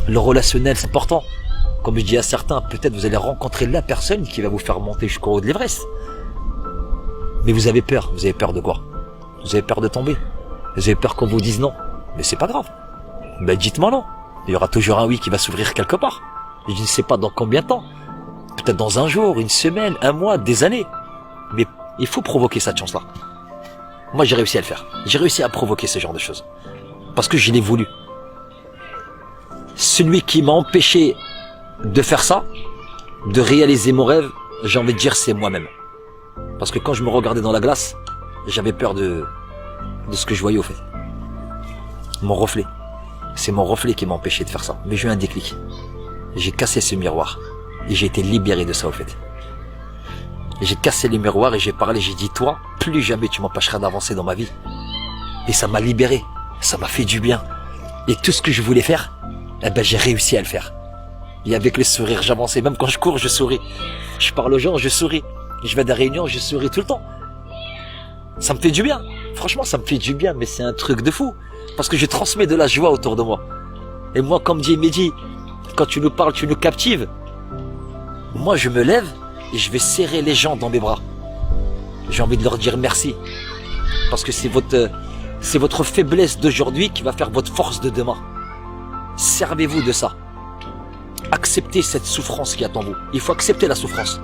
Le relationnel, c'est important. Comme je dis à certains, peut-être vous allez rencontrer la personne qui va vous faire monter jusqu'au haut de l'Everest. Mais vous avez peur. Vous avez peur de quoi? Vous avez peur de tomber. Vous avez peur qu'on vous dise non. Mais c'est pas grave. Ben dites-moi non. Il y aura toujours un oui qui va s'ouvrir quelque part. Et je ne sais pas dans combien de temps. Peut-être dans un jour, une semaine, un mois, des années. Mais il faut provoquer cette chance-là. Moi, j'ai réussi à le faire. J'ai réussi à provoquer ce genre de choses. Parce que je l'ai voulu. Celui qui m'a empêché de faire ça, de réaliser mon rêve, j'ai envie de dire c'est moi-même. Parce que quand je me regardais dans la glace, j'avais peur de ce que je voyais au fait. Mon reflet. C'est mon reflet qui m'a empêché de faire ça. Mais j'ai eu un déclic. J'ai cassé ce miroir. Et j'ai été libéré de ça au fait. J'ai cassé les miroirs et j'ai parlé, j'ai dit toi, plus jamais tu m'empêcheras d'avancer dans ma vie. Et ça m'a libéré. Ça m'a fait du bien. Et tout ce que je voulais faire, eh ben j'ai réussi à le faire. Et avec le sourire, j'avançais. Même quand je cours, je souris. Je parle aux gens, je souris. Je vais à des réunions, je souris tout le temps. Ça me fait du bien. Franchement, ça me fait du bien, mais c'est un truc de fou. Parce que je transmets de la joie autour de moi. Et moi, comme dit Mehdi, quand tu nous parles, tu nous captives. Moi, je me lève et je vais serrer les gens dans mes bras. J'ai envie de leur dire merci. Parce que c'est votre faiblesse d'aujourd'hui qui va faire votre force de demain. Servez-vous de ça. Acceptez cette souffrance qui attend vous. Il faut accepter la souffrance.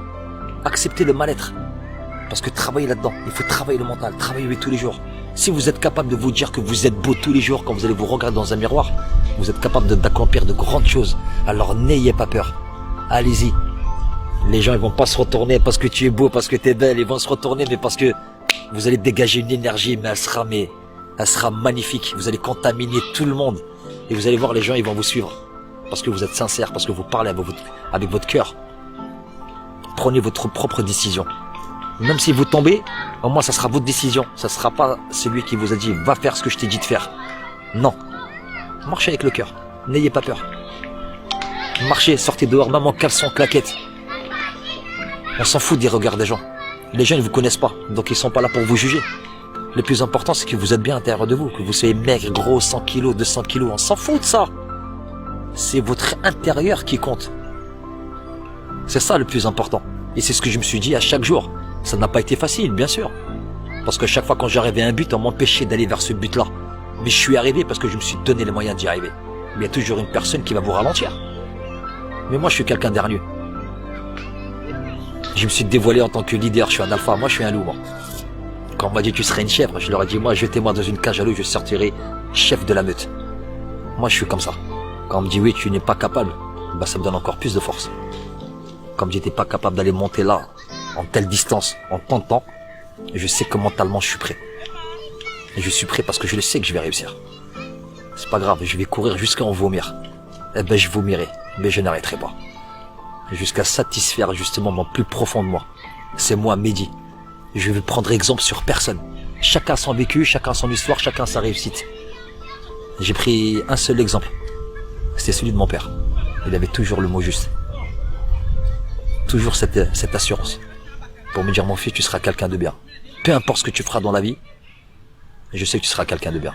Acceptez le mal-être. Parce que travaillez là-dedans. Il faut travailler le mental. Travailler tous les jours. Si vous êtes capable de vous dire que vous êtes beau tous les jours quand vous allez vous regarder dans un miroir, vous êtes capable d'accomplir de grandes choses. Alors n'ayez pas peur. Allez-y. Les gens ils vont pas se retourner parce que tu es beau, parce que tu es belle. Ils vont se retourner mais parce que vous allez dégager une énergie, mais elle sera magnifique. Vous allez contaminer tout le monde. Et vous allez voir les gens, ils vont vous suivre. Parce que vous êtes sincère, parce que vous parlez avec votre cœur. Prenez votre propre décision. Même si vous tombez, au moins ça sera votre décision. Ça sera pas celui qui vous a dit va faire ce que je t'ai dit de faire. Non. Marchez avec le cœur. N'ayez pas peur. Marchez, sortez dehors, même en caleçon, claquette. On s'en fout des regards des gens. Les gens ne vous connaissent pas, donc ils sont pas là pour vous juger. Le plus important, c'est que vous êtes bien à l'intérieur de vous, que vous soyez maigre, gros, 100 kilos, 200 kilos, on s'en fout de ça. C'est votre intérieur qui compte. C'est ça le plus important. Et c'est ce que je me suis dit à chaque jour. Ça n'a pas été facile, bien sûr. Parce que chaque fois quand j'arrivais à un but, on m'empêchait d'aller vers ce but-là. Mais je suis arrivé parce que je me suis donné les moyens d'y arriver. Mais il y a toujours une personne qui va vous ralentir. Mais moi, je suis quelqu'un d'hargneux. Je me suis dévoilé en tant que leader, je suis un alpha, moi je suis un loup. Moi. Quand on m'a dit tu serais une chèvre, je leur ai dit moi jetez-moi dans une cage à loup, je sortirai chef de la meute. Moi je suis comme ça. Quand on me dit oui tu n'es pas capable, bah ça me donne encore plus de force. Comme j'étais pas capable d'aller monter là, en telle distance, en tant de temps, je sais que mentalement je suis prêt. Et je suis prêt parce que je le sais que je vais réussir. C'est pas grave, je vais courir jusqu'à en vomir. Eh ben je vomirai, mais je n'arrêterai pas. Jusqu'à satisfaire justement mon plus profond de moi. C'est moi, Mehdi. Je vais prendre exemple sur personne. Chacun son vécu, chacun son histoire, chacun sa réussite. J'ai pris un seul exemple. C'était celui de mon père. Il avait toujours le mot juste. Toujours cette assurance. Pour me dire, mon fils, tu seras quelqu'un de bien. Peu importe ce que tu feras dans la vie, je sais que tu seras quelqu'un de bien.